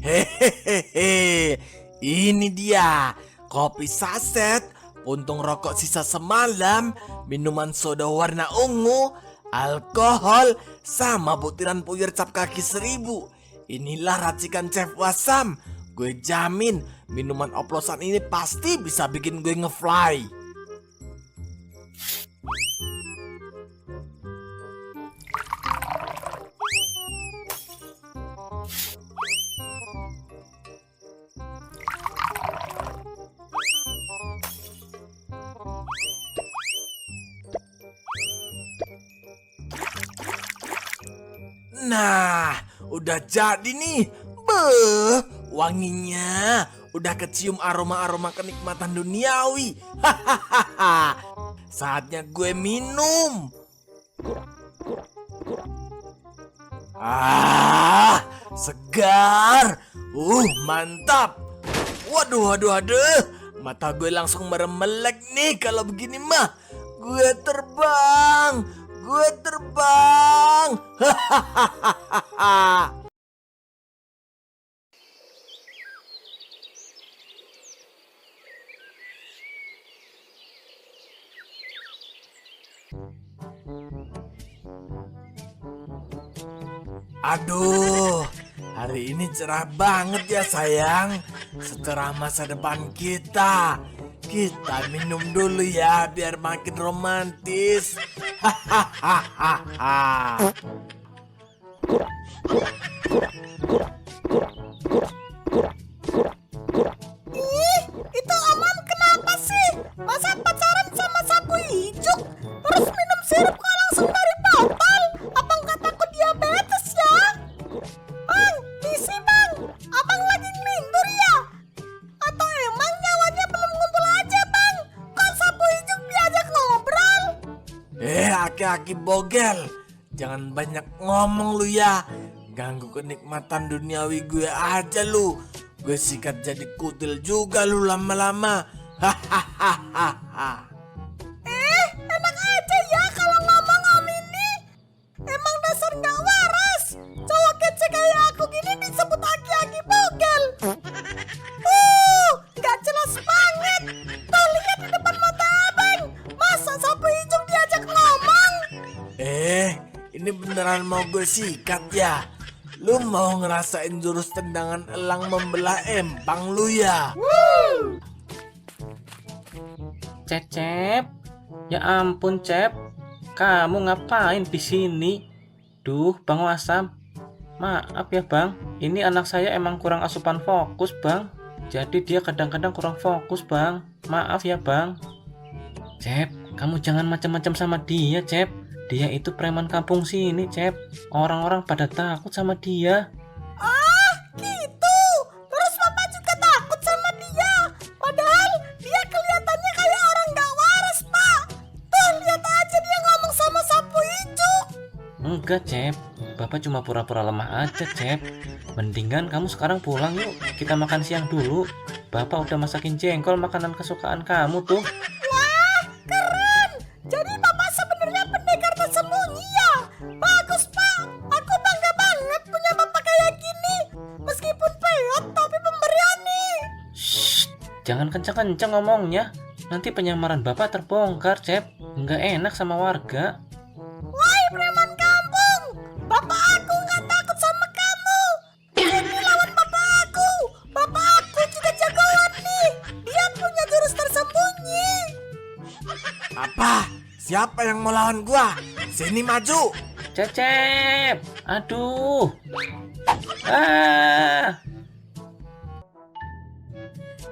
Hehehe, ini dia kopi saset, puntung rokok sisa semalam, minuman soda warna ungu, alkohol, sama butiran puyir cap kaki 1000. Inilah racikan Chef Wasam. Gue jamin minuman oplosan ini pasti bisa bikin gue ngefly. Nah, udah jadi nih. Beuh, wanginya udah kecium aroma-aroma kenikmatan duniawi. Hahaha. Saatnya gue minum. Ah, segar. Mantap. Waduh. Mata gue langsung meremelek nih kalau begini mah. Gue terbang. Hahaha. Aduh, hari ini cerah banget ya sayang. Secerah masa depan kita. Kita minum dulu ya biar makin romantis. Hahaha. Ih, itu Aman kenapa sih? Masa pacaran sama sapu hijau? Terus minum sirup kok langsung dari botol? Apa nggak takut diabetes ya? Bang, misi bang. Abang lagi ngelindur ya? Atau emang nyawanya belum ngumpul aja bang? Kok sapu hijau diajak ngobrol? Aki-aki bogel. Jangan banyak ngomong lu ya. Ganggu kenikmatan duniawi gue aja lu. Gue sikat jadi kutil juga lu lama-lama. Hahaha. Enak aja ya kalau ngomong om ini. Emang dasar nggak waras. Cowok kece kayak aku gini disebut aki-aki bogel. Nggak jelas banget. Tuh lihat di depan mata abang. Masa sapu hijau diajak ngomong? Ini beneran mau gue sikat ya? Lu mau ngerasain jurus tendangan elang membelah empang lu ya? Cecep, ya ampun Cep, kamu ngapain di sini? Duh, Bang Wasam, maaf ya Bang, ini anak saya emang kurang asupan fokus Bang. Jadi dia kadang-kadang kurang fokus Bang. Maaf ya Bang. Cep, kamu jangan macam-macam sama dia Cep. Dia itu preman kampung sini Cep. Orang-orang pada takut sama dia. Ah, gitu. Terus papa juga takut sama dia. Padahal dia kelihatannya kayak orang gak waras, Pak. Tuh, lihat aja dia ngomong sama sapu hijau. Enggak Cep, Bapak cuma pura-pura lemah aja Cep. Mendingan kamu sekarang pulang yuk. Kita makan siang dulu. Bapak udah masakin jengkol makanan kesukaan kamu tuh. Wah, keren. Jadi papa sebenarnya pendekar tersembunyi ya. Bagus, Pak. Aku bangga banget punya bapak kayak gini. Meskipun peot tapi pemberani. Shh, jangan kencang-kencang ngomongnya. Nanti penyamaran Bapak terbongkar Cep. Nggak enak sama warga. Woi, preman kampung. Bapak aku nggak takut sama kamu. Ini lawan bapak aku. Bapak aku juga jagoan nih. Dia punya jurus tersembunyi. Apa? Siapa yang mau lawan gua? Sini maju. Cecep, aduh. Ah.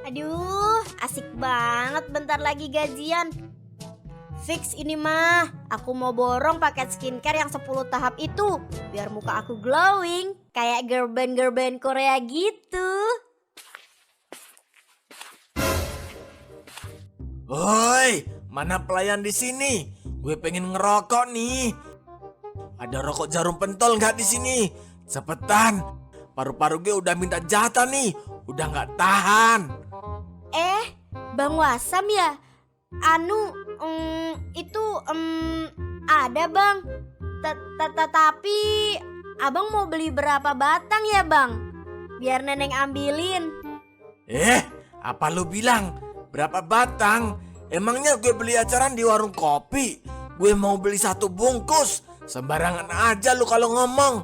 Aduh, asik banget bentar lagi gajian. Fix ini mah, aku mau borong paket skincare yang 10 tahap itu. Biar muka aku glowing, kayak girl band Korea gitu. Woi, mana pelayan di sini? Gue pengen ngerokok nih. Ada rokok jarum pentol nggak di sini? Cepetan, paru-paru gue udah minta jatah nih. Udah nggak tahan. Bang Wasam ya? Itu ada bang. Tapi abang mau beli berapa batang ya bang? biar Neneng ambilin. Apa lu bilang? Berapa batang? Emangnya gue beli acaran di warung kopi? Gue mau beli 1 bungkus. Sembarangan aja lu kalau ngomong.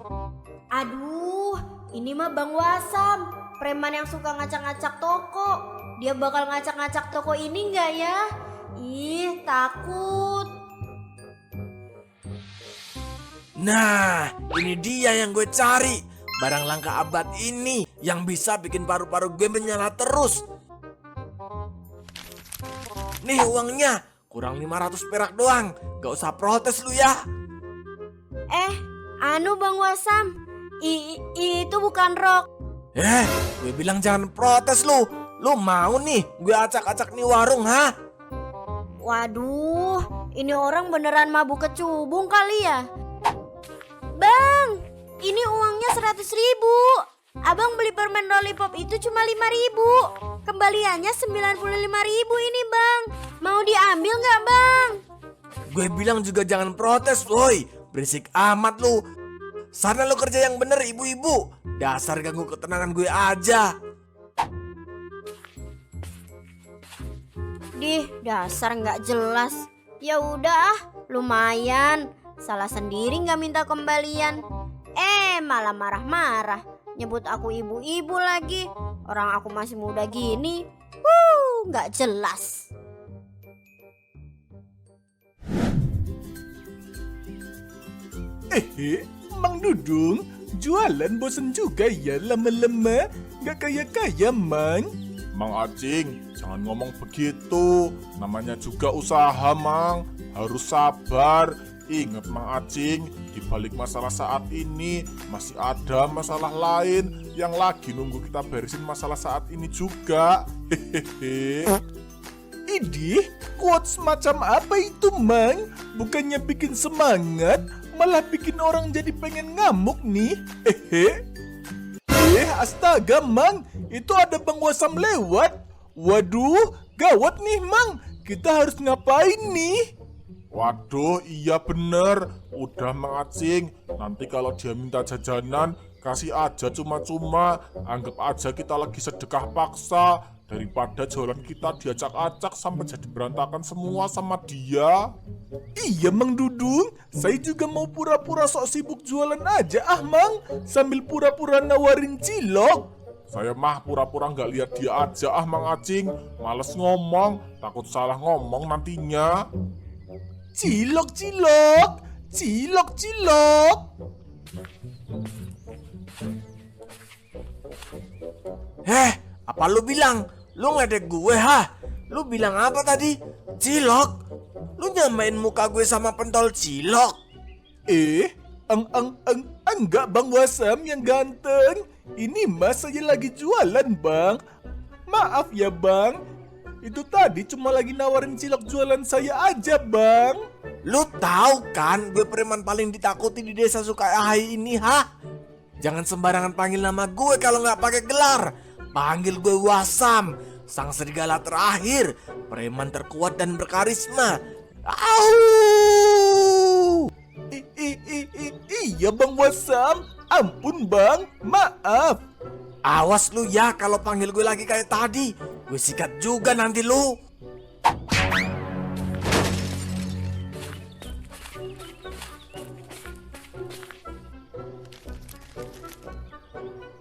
Aduh, ini mah Bang Wasam, preman yang suka ngacak-ngacak toko. Dia bakal ngacak-ngacak toko ini nggak ya? Ih, takut. Nah, ini dia yang gue cari. Barang langka abad ini yang bisa bikin paru-paru gue menyala terus. Nih uangnya, kurang 500 perak doang. Gak usah protes lu ya. Anu Bang Wasam, itu bukan rok. Gue bilang jangan protes lu. Lu mau nih gue acak-acak nih warung, ha? Waduh, ini orang beneran mabuk kecubung kali ya. Bang, ini uangnya 100.000. Abang beli permen lollipop itu cuma 5.000. Kembaliannya 95.000 ini bang. Mau diambil nggak bang? Gue bilang juga jangan protes, woi. Berisik amat lu. Sana lu kerja yang bener, ibu-ibu. Dasar ganggu ketenangan gue aja. Dasar nggak jelas. Ya udah lumayan. Salah sendiri nggak minta kembalian. Malah marah-marah. Nyebut aku ibu-ibu lagi. Orang aku masih muda gini. Nggak jelas. Mang Dudung, jualan bosen juga ya lama-lama, gak kaya-kaya Mang. Mang Acing, jangan ngomong begitu, namanya juga usaha Mang, harus sabar. Ingat Mang Acing, di balik masalah saat ini masih ada masalah lain yang lagi nunggu kita beresin masalah saat ini juga. Idih, quotes macam apa itu Mang? Bukannya bikin semangat, malah bikin orang jadi pengen ngamuk nih. Astaga Mang, itu ada Bang Wasam lewat. Waduh, gawat nih Mang, kita harus ngapain nih? Waduh, iya bener. Udah Mang Acing, nanti kalau dia minta jajanan, kasih aja cuma-cuma. Anggap aja kita lagi sedekah paksa. Daripada jualan kita diacak-acak sampai jadi berantakan semua sama dia. Iya Mang Dudung, saya juga mau pura-pura sok sibuk jualan aja Mang. Sambil pura-pura nawarin cilok. Saya mah pura-pura nggak lihat dia aja Mang Acing. Males ngomong, takut salah ngomong nantinya. Cilok, cilok, cilok, cilok. Apa lu bilang? Lu ngeledek gue, ha? Lu bilang apa tadi? Cilok? Lu nyamain muka gue sama pentol cilok? Enggak Bang Wasam yang ganteng. Ini mas saya lagi jualan Bang. Maaf ya Bang. Itu tadi cuma lagi nawarin cilok jualan saya aja Bang. Lu tahu kan gue preman paling ditakuti di desa Sukahai ini, ha? Jangan sembarangan panggil nama gue kalau nggak pakai gelar. Panggil gue Wasam, sang serigala terakhir, preman terkuat dan berkarisma. Au! Iya Bang Wasam, ampun Bang, maaf. Awas lu ya kalau panggil gue lagi kayak tadi. Gue sikat juga nanti lu.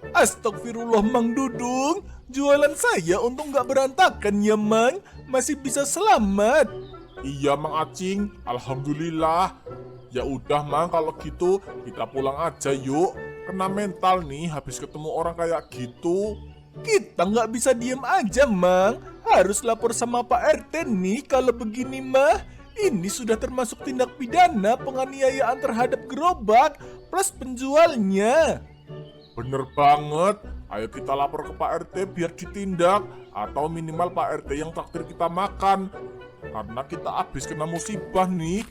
Astagfirullah Mang Dudung, jualan saya untung gak berantakan ya Mang, masih bisa selamat. Iya Mang Acing, alhamdulillah. Ya udah Mang, kalau gitu kita pulang aja yuk. Kena mental nih habis ketemu orang kayak gitu. Kita nggak bisa diem aja Mang, harus lapor sama Pak RT nih kalau begini mah. Ini sudah termasuk tindak pidana penganiayaan terhadap gerobak plus penjualnya. Bener banget, ayo kita lapor ke Pak RT biar ditindak. Atau minimal Pak RT yang traktir kita makan. Karena kita habis kena musibah nih.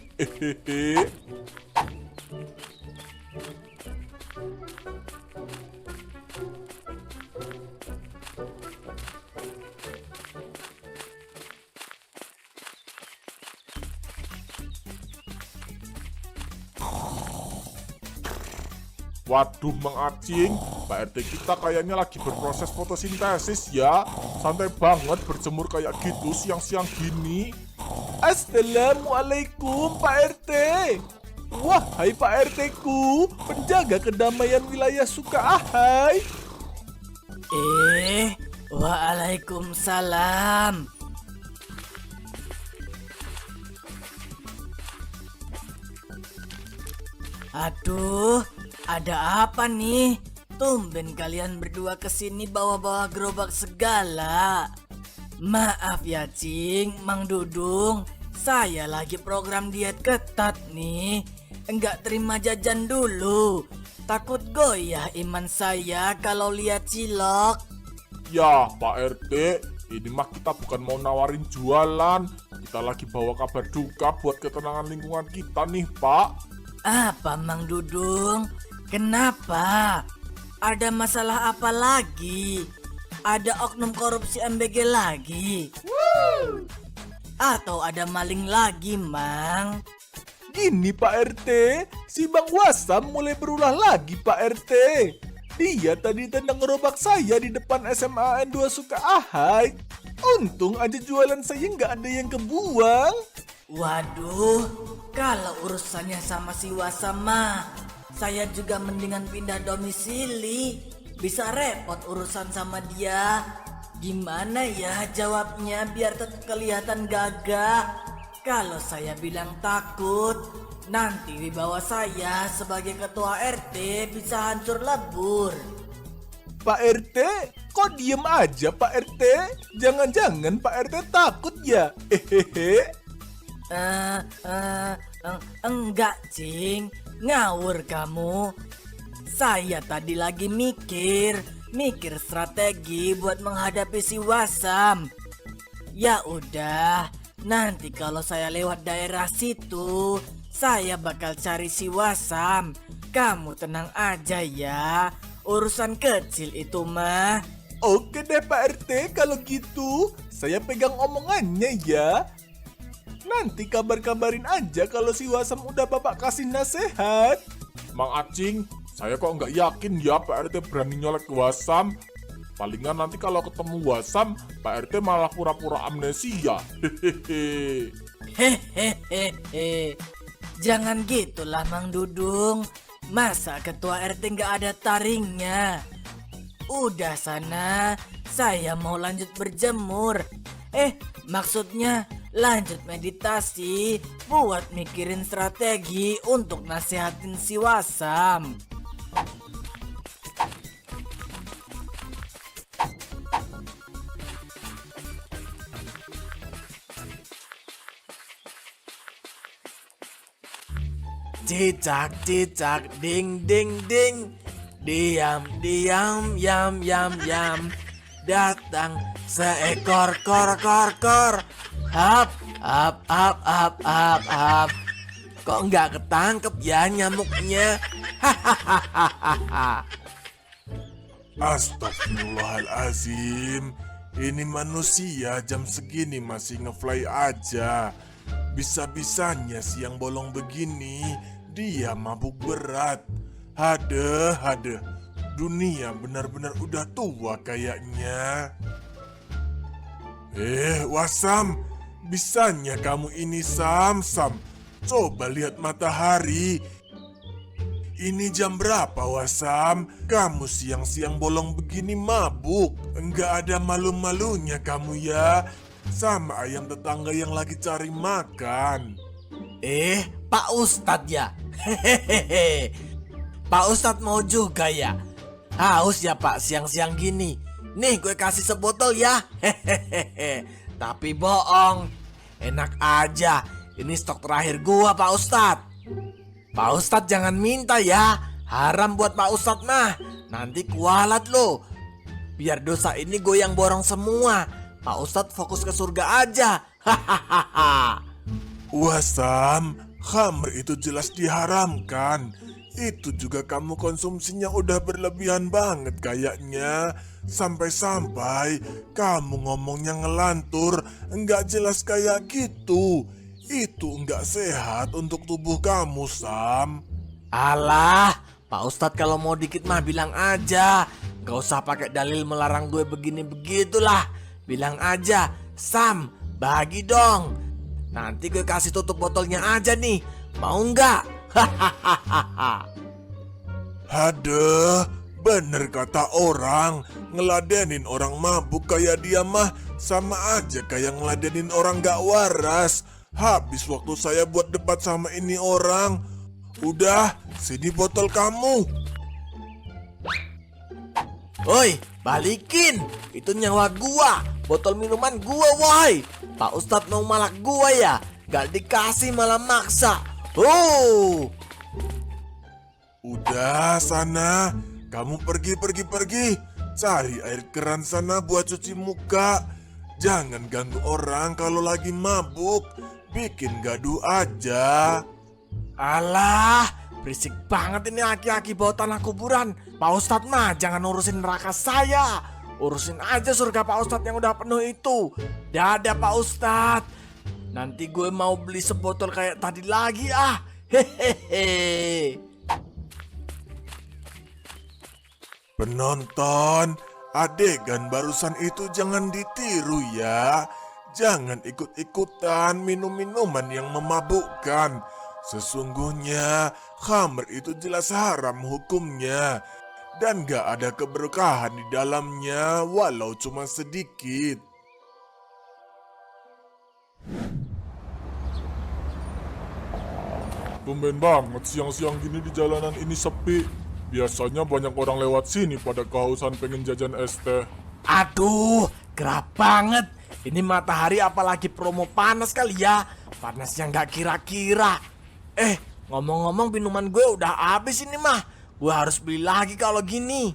Waduh Mang Acing, Pak RT kita kayaknya lagi berproses fotosintesis ya. Santai banget berjemur kayak gitu siang-siang gini. Assalamualaikum Pak RT. Wahai Pak RT ku, penjaga kedamaian wilayah Sukaahai. Waalaikumsalam. Aduh, ada apa nih? Tumben kalian berdua kesini bawa-bawa gerobak segala. Maaf ya Cing, Mang Dudung. Saya lagi program diet ketat nih. Enggak terima jajan dulu. Takut goyah iman saya kalau lihat cilok. Ya Pak RT, ini mah kita bukan mau nawarin jualan. Kita lagi bawa kabar duka buat ketenangan lingkungan kita nih Pak. Apa Mang Dudung? Kenapa? Ada masalah apa lagi? Ada oknum korupsi MBG lagi? Atau ada maling lagi, Mang? Gini Pak RT, si Bang Wasam mulai berulah lagi Pak RT. Dia tadi tendang gerobak saya di depan SMA N2 Sukaahai. Untung aja jualan saya nggak ada yang kebuang. Waduh, kalau urusannya sama si Wasam mah, saya juga mendingan pindah domisili. Bisa repot urusan sama dia. Gimana ya jawabnya biar tetap kelihatan gagah? Kalau saya bilang takut, nanti wibawa saya sebagai ketua RT bisa hancur lebur. Pak RT, kok diem aja Pak RT? Jangan-jangan Pak RT takut ya? Hehehe. Enggak, Cing. Ngawur kamu. Saya tadi lagi mikir strategi buat menghadapi si Wasam. Ya udah, nanti kalau saya lewat daerah situ, saya bakal cari si Wasam. Kamu tenang aja ya. Urusan kecil itu mah. Oke deh Pak RT, kalau gitu saya pegang omongannya ya. Nanti kabar-kabarin aja kalau si Wasam udah Bapak kasih nasihat. Mang Acing, saya kok nggak yakin ya Pak RT berani nyolek ke Wasam. Palingan nanti kalau ketemu Wasam, Pak RT malah pura-pura amnesia. Hehehe. Hehehe. Jangan gitulah Mang Dudung. Masa ketua RT nggak ada taringnya? Udah sana, saya mau lanjut berjemur. Maksudnya lanjut meditasi buat mikirin strategi untuk nasihatin si Wasam. Cicak, cicak, ding, ding, ding. Diam, diam, yam, yam, yam. Datang seekor kor. Hap, hap, hap, hap, hap, hap. Kok nggak ketangkep ya nyamuknya? Hahaha. Astagfirullahalazim. Ini manusia jam segini masih ngefly aja. Bisa-bisanya siang bolong begini dia mabuk berat. Hadeh. Dunia benar-benar udah tua kayaknya. Wasam, bisanya kamu ini Sam. Coba lihat matahari. Ini jam berapa Wasam? Kamu siang-siang bolong begini mabuk. Enggak ada malu-malunya kamu ya. Sama ayam tetangga yang lagi cari makan. Pak Ustadz ya? Hehehe. Pak Ustadz mau juga ya? Haus ya Pak siang-siang gini. Nih gue kasih sebotol ya. Hehehe. Tapi bohong. Enak aja. Ini stok terakhir gua Pak Ustadz. Pak Ustadz jangan minta ya. Haram buat Pak Ustadz mah. Nanti kualat lo. Biar dosa ini gue yang borong semua. Pak Ustadz fokus ke surga aja. Hahaha. Wasam, khamr itu jelas diharamkan. Itu juga kamu konsumsinya udah berlebihan banget kayaknya. Sampai-sampai kamu ngomongnya ngelantur, nggak jelas kayak gitu. Itu nggak sehat untuk tubuh kamu, Sam. Alah, Pak Ustadz kalau mau dikit mah bilang aja. Gak usah pakai dalil melarang gue begini begitulah. Bilang aja, Sam, bagi dong. Nanti gue kasih tutup botolnya aja nih. Mau nggak? Hahaha. Aduh, bener kata orang, ngeladenin orang mabuk kayak dia mah sama aja kayak ngeladenin orang gak waras. Habis waktu saya buat debat sama ini orang. Udah, sini botol kamu. Oi, balikin. Itu nyawa gua. Botol minuman gua, woi. Pak Ustadz mau malak gua ya? Gak dikasih malah maksa. Udah sana, kamu pergi. Cari air keran sana buat cuci muka. Jangan ganggu orang kalau lagi mabuk. Bikin gaduh aja. Alah, berisik banget ini aki-aki bawa tanah kuburan. Pak Ustadz mah jangan urusin neraka saya. Urusin aja surga Pak Ustadz yang udah penuh itu. Dadah Pak Ustadz. Nanti gue mau beli sebotol kayak tadi lagi ah. Hehehe. Penonton, adegan barusan itu jangan ditiru ya. Jangan ikut-ikutan minum minuman yang memabukkan. Sesungguhnya, khamr itu jelas haram hukumnya. Dan gak ada keberkahan di dalamnya walau cuma sedikit. Tumben banget siang-siang gini di jalanan ini sepi. Biasanya banyak orang lewat sini pada kehausan pengen jajan es teh. Aduh, gerah banget. Ini matahari apalagi promo panas kali ya. Panas yang gak kira-kira. Ngomong-ngomong minuman gue udah habis ini mah. Gue harus beli lagi kalau gini.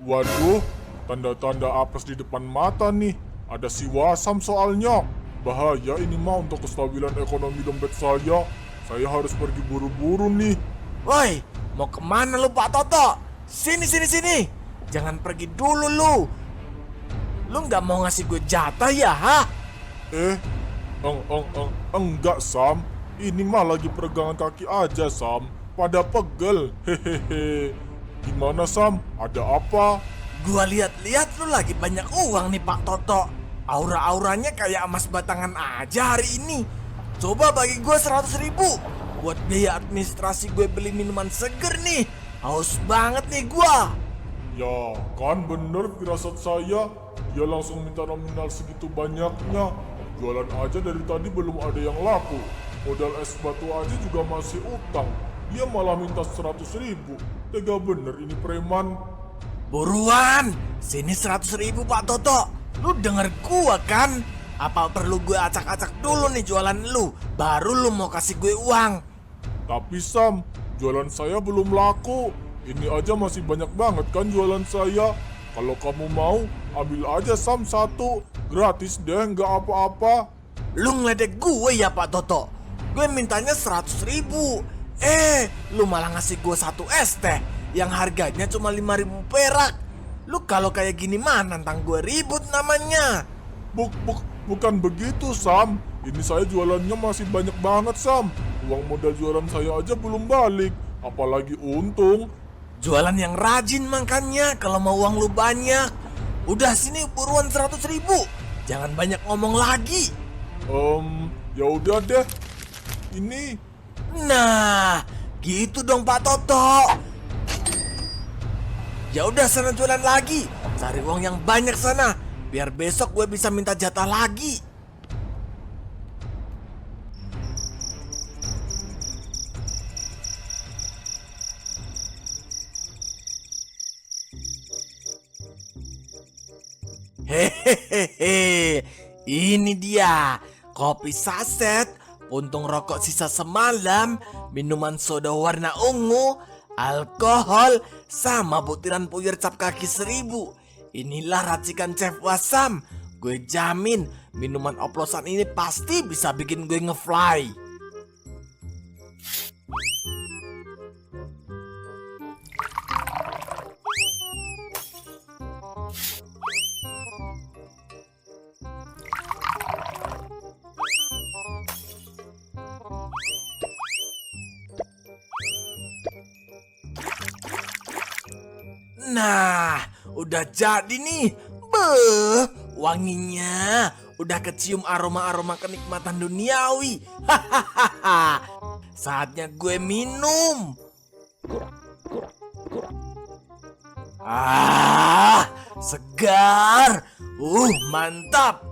Waduh, tanda-tanda apes di depan mata nih. Ada si Wasam soalnya. Bahaya ini mah untuk kestabilan ekonomi dompet saya. Saya harus pergi buru-buru nih. Woi, mau kemana lu Pak Toto? Sini. Jangan pergi dulu lu. Lu nggak mau ngasih gue jatah ya, ha? Enggak Sam. Ini mah lagi peregangan kaki aja Sam. Pada pegel. Hehehe. Gimana Sam? Ada apa? Gua lihat-lihat lu lagi banyak uang nih Pak Toto. Aura-auranya kayak emas batangan aja hari ini. Coba bagi gue 100.000 buat biaya administrasi gue beli minuman seger nih. Haus banget nih gua. Ya kan bener firasat saya. Dia langsung minta nominal segitu banyaknya. Jualan aja dari tadi belum ada yang laku. Modal es batu aja juga masih utang. Dia malah minta 100.000. Tega bener ini preman. Buruan, sini 100.000 Pak Toto. Lu denger gua kan? Apa perlu gue acak-acak dulu nih jualan lu? Baru lu mau kasih gue uang. Tapi Sam, jualan saya belum laku. Ini aja masih banyak banget kan jualan saya. Kalau kamu mau, ambil aja Sam satu. Gratis deh, nggak apa-apa. Lu ngeledek gue ya Pak Toto? Gue mintanya 100.000. Lu malah ngasih gue satu es teh yang harganya cuma 5.000 perak. Lu kalau kayak gini mah nantang gue ribut namanya. Bukan begitu Sam. Ini saya jualannya masih banyak banget Sam. Uang modal jualan saya aja belum balik. Apalagi untung. Jualan yang rajin makanya kalau mau uang lu banyak. Udah sini buruan 100.000. Jangan banyak ngomong lagi. Ya udah deh. Ini. Nah, gitu dong Pak Toto. Ya udah sana jualan lagi. Cari uang yang banyak sana. Biar besok gue bisa minta jatah lagi. Hehehe, ini dia kopi saset, puntung rokok sisa semalam, minuman soda warna ungu, alkohol, sama butiran puyir cap kaki 1000. Inilah racikan Chef Wasam. Gue jamin minuman oplosan ini pasti bisa bikin gue ngefly. Nah, udah jadi nih. Beuh, wanginya udah kecium aroma-aroma kenikmatan duniawi. Hahaha. Saatnya gue minum. Ah, segar. Mantap.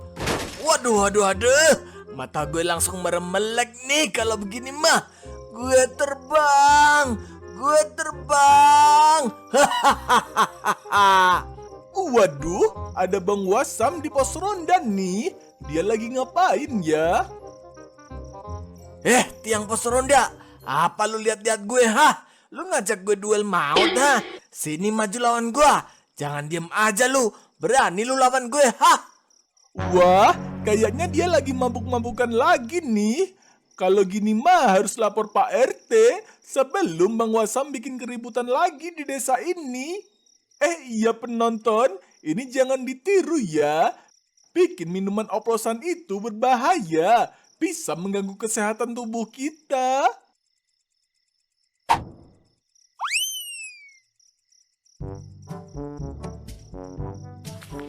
Waduh, waduh, waduh. Mata gue langsung meremelek nih kalau begini mah. Gue terbang. Gue terbang. Hahaha. Waduh, ada Bang Wasam di pos ronda nih. Dia lagi ngapain ya? Tiang pos ronda. Apa lu lihat-lihat gue, hah? Lu ngajak gue duel maut, hah? Sini maju lawan gue. Jangan diem aja lu. Berani lu lawan gue, hah? Wah, kayaknya dia lagi mabuk-mabukan lagi nih. Kalau gini mah harus lapor Pak RT sebelum Bang Wasam bikin keributan lagi di desa ini. Iya penonton, ini jangan ditiru ya. Bikin minuman oplosan itu berbahaya. Bisa mengganggu kesehatan tubuh kita.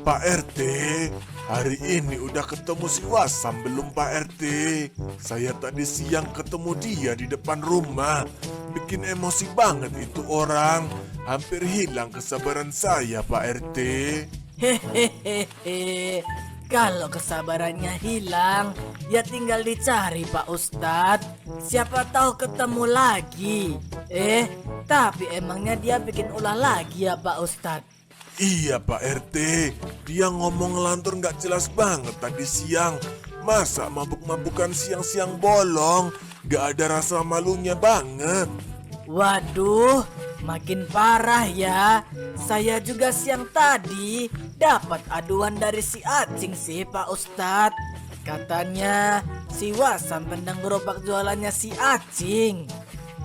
Pak RT, hari ini udah ketemu si Wasam belum Pak RT? Saya tadi siang ketemu dia di depan rumah. Bikin emosi banget itu orang. Hampir hilang kesabaran saya Pak RT. Hehehe. Kalau kesabarannya hilang, ya tinggal dicari Pak Ustadz. Siapa tahu ketemu lagi. Tapi emangnya dia bikin ulah lagi ya Pak Ustadz? Iya Pak RT, dia ngomong ngelantur nggak jelas banget tadi siang. Masa mabuk-mabukan siang-siang bolong, nggak ada rasa malunya banget. Waduh, makin parah ya. Saya juga siang tadi dapat aduan dari si Acing sih Pak Ustadz. Katanya si Wasam tendang gerobak jualannya si Acing.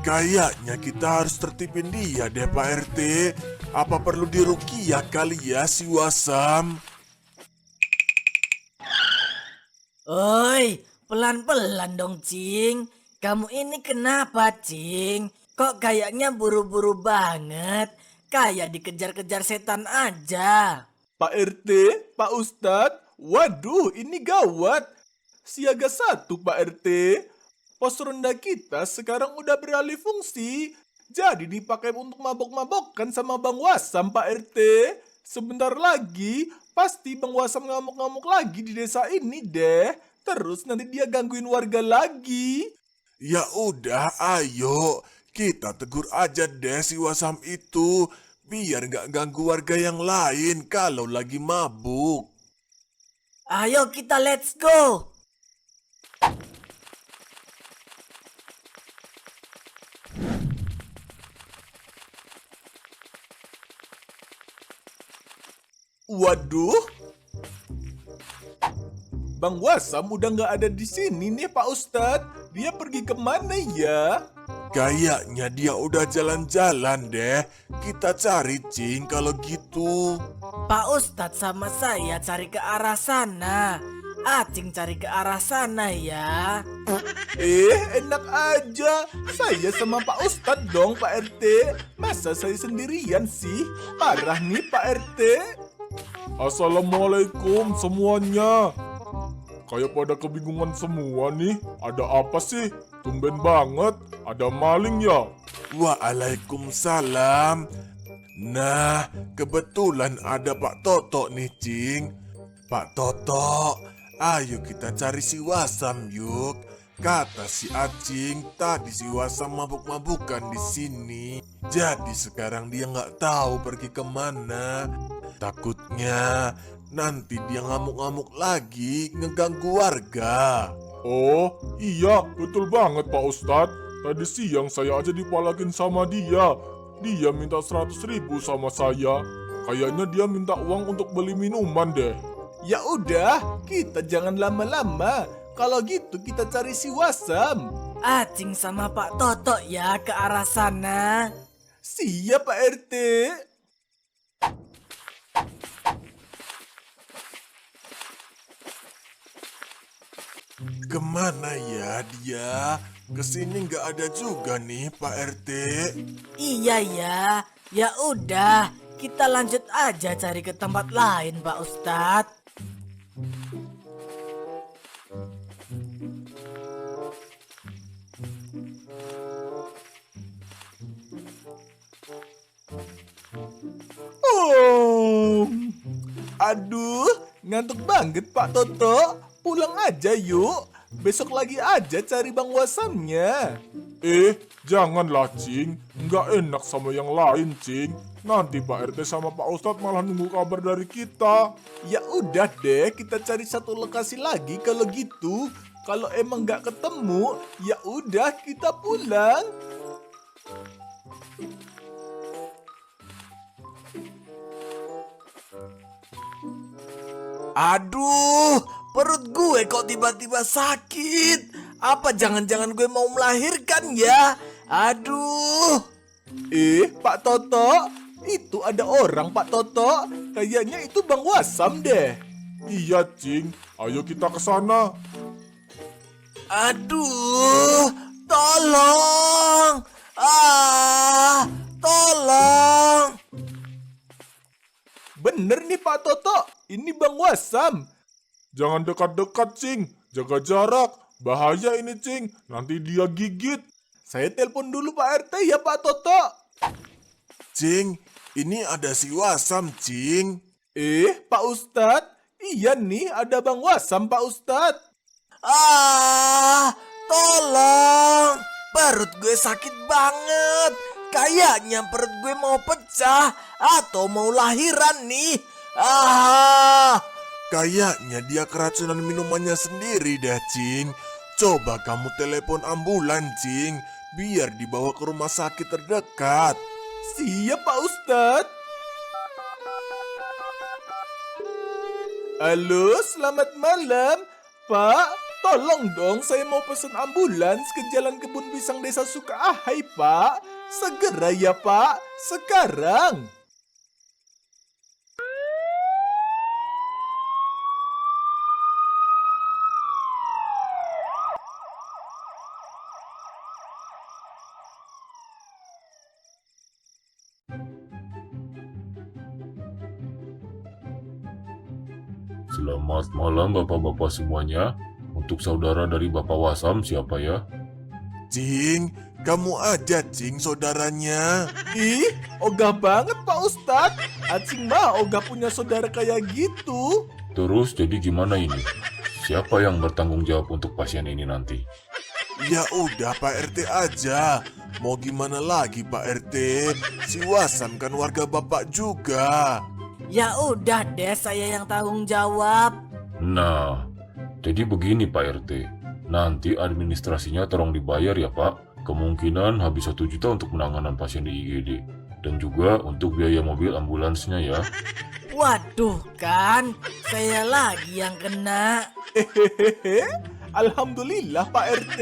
Kayaknya kita harus tertipin dia deh Pak RT. Apa perlu diruqyah kali ya si Wasam? Oi, pelan-pelan dong Cing. Kamu ini kenapa Cing? Kok kayaknya buru-buru banget? Kayak dikejar-kejar setan aja. Pak RT, Pak Ustadz, waduh ini gawat. Siaga 1 Pak RT. Pos ronda kita sekarang udah beralih fungsi. Jadi dipakai untuk mabok-mabokkan sama Bang Wasam Pak RT. Sebentar lagi pasti Bang Wasam ngamuk-ngamuk lagi di desa ini deh. Terus nanti dia gangguin warga lagi. Ya udah ayo kita tegur aja deh si Wasam itu. Biar nggak ganggu warga yang lain kalau lagi mabuk. Ayo kita let's go. Waduh, Bang Wasam udah nggak ada di sini nih Pak Ustadz. Dia pergi kemana ya? Kayaknya dia udah jalan-jalan deh. Kita cari Cing kalau gitu. Pak Ustadz sama saya cari ke arah sana. Acing cari ke arah sana ya. Enak aja. Saya sama Pak Ustadz dong Pak RT. Masa saya sendirian sih? Parah nih Pak RT. Assalamualaikum semuanya. Kayak pada kebingungan semua nih. Ada apa sih? Tumben banget. Ada maling ya? Waalaikumsalam. Nah, kebetulan ada Pak Toto nih, Cing. Pak Toto, ayo kita cari si Wasam yuk. Kata si Acing, tadi si Wasam mabuk-mabukan di sini. Jadi sekarang dia nggak tahu pergi kemana. Takutnya nanti dia ngamuk-ngamuk lagi ngeganggu warga. Oh iya betul banget Pak Ustadz. Tadi siang saya aja dipalakin sama dia. Dia minta 100.000 sama saya. Kayaknya dia minta uang untuk beli minuman deh. Ya udah, kita jangan lama-lama. Kalau gitu kita cari si Wasam. Acing sama Pak Toto ya ke arah sana. Siap Pak RT. Kemana ya dia? Kesini nggak ada juga nih Pak RT. Iya ya. Ya udah, kita lanjut aja cari ke tempat lain, Pak Ustadz. Oh, aduh, ngantuk banget Pak Toto. Pulang aja yuk. Besok lagi aja cari Bang Wasamnya. Janganlah Cing. Nggak enak sama yang lain Cing. Nanti Pak RT sama Pak Ustadz malah nunggu kabar dari kita. Ya udah deh, kita cari satu lokasi lagi kalau gitu. Kalau emang nggak ketemu, ya udah kita pulang. Aduh, perut gue kok tiba-tiba sakit. Apa jangan-jangan gue mau melahirkan ya? Aduh. Pak Toto, itu ada orang Pak Toto. Kayaknya itu Bang Wasam deh. Iya Cing, ayo kita ke sana. Aduh, tolong. Tolong. Bener nih Pak Toto, ini Bang Wasam. Jangan dekat-dekat Cing, jaga jarak. Bahaya ini Cing, nanti dia gigit. Saya telepon dulu Pak RT ya Pak Toto. Cing, ini ada si Wasam, Cing. Pak Ustadz, iya nih ada Bang Wasam Pak Ustadz. Tolong. Perut gue sakit banget. Kayaknya perut gue mau pecah atau mau lahiran nih. Kayaknya dia keracunan minumannya sendiri deh, Cing. Coba kamu telepon ambulan, Cing. Biar dibawa ke rumah sakit terdekat. Siap Pak Ustadz. Halo, selamat malam. Pak, tolong dong saya mau pesan ambulans ke Jalan Kebun Pisang Desa Sukaahai, Pak. Segera ya, Pak. Sekarang. Selamat malam bapak-bapak semuanya. Untuk saudara dari Bapak Wasam siapa ya? Cing, kamu aja, Cing, saudaranya. Ogah banget Pak Ustadz. Acing mah ogah punya saudara kayak gitu. Terus jadi gimana ini? Siapa yang bertanggung jawab untuk pasien ini nanti? Ya udah Pak RT aja. Mau gimana lagi Pak RT? Si Wasam kan warga Bapak juga. Ya udah deh, saya yang tanggung jawab. Nah, jadi begini Pak RT. Nanti administrasinya tolong dibayar ya Pak. Kemungkinan habis 1 juta untuk penanganan pasien di IGD. Dan juga untuk biaya mobil ambulansnya ya. Waduh kan, saya lagi yang kena. Alhamdulillah Pak RT.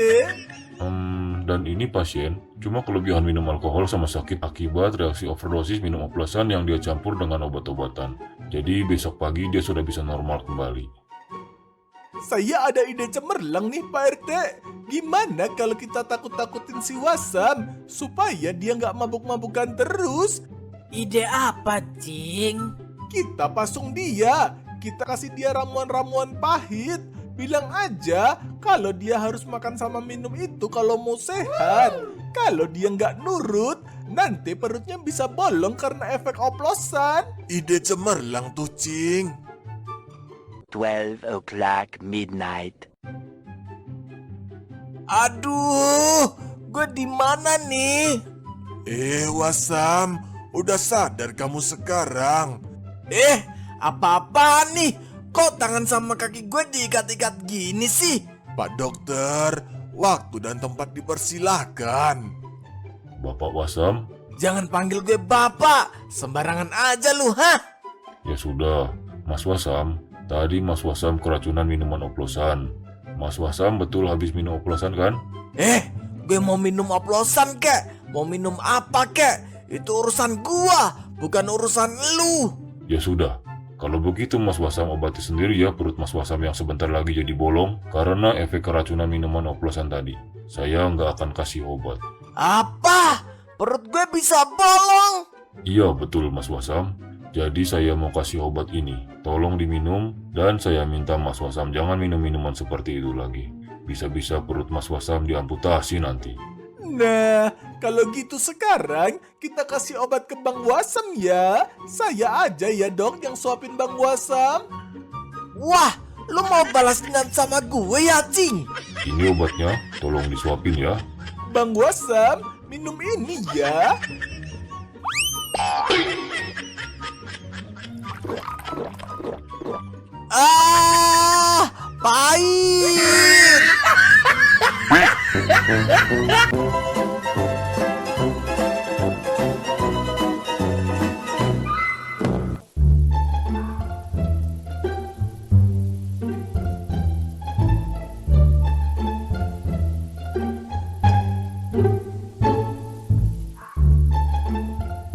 Dan ini pasien cuma kelebihan minum alkohol sama sakit akibat reaksi overdosis minum oplosan yang dia campur dengan obat-obatan. Jadi besok pagi dia sudah bisa normal kembali. Saya ada ide cemerlang nih Pak RT. Gimana kalau kita takut-takutin si Wasam supaya dia nggak mabuk-mabukan terus? Ide apa, Cing? Kita pasung dia. Kita kasih dia ramuan-ramuan pahit. Bilang aja kalau dia harus makan sama minum itu kalau mau sehat. Kalau dia nggak nurut, nanti perutnya bisa bolong karena efek oplosan. Ide cemerlang tuh, Cing. 12 o'clock midnight. Aduh, gue di mana nih? Wasam, udah sadar kamu sekarang? Apa-apaan nih? Kok tangan sama kaki gue diikat-ikat gini sih? Pak dokter, waktu dan tempat dipersilahkan. Bapak Wasam? Jangan panggil gue bapak, sembarangan aja lu, hah? Ya sudah, Mas Wasam. Tadi Mas Wasam keracunan minuman oplosan. Mas Wasam betul habis minum oplosan kan? Gue mau minum oplosan kek? Mau minum apa kek? Itu urusan gua, bukan urusan lu. Ya sudah, kalau begitu Mas Wasam obati sendiri ya perut Mas Wasam yang sebentar lagi jadi bolong karena efek keracunan minuman oplosan tadi. Saya nggak akan kasih obat. Apa? Perut gue bisa bolong? Iya betul Mas Wasam. Jadi saya mau kasih obat ini. Tolong diminum dan saya minta Mas Wasam jangan minum minuman seperti itu lagi. Bisa-bisa perut Mas Wasam diamputasi nanti. Nah, kalau gitu sekarang kita kasih obat ke Bang Wasam ya. Saya aja ya dok yang suapin Bang Wasam. Wah, lu mau balas dendam sama gue ya, Cing? Ini obatnya, tolong disuapin ya. Bang Wasam, minum ini ya. Ah,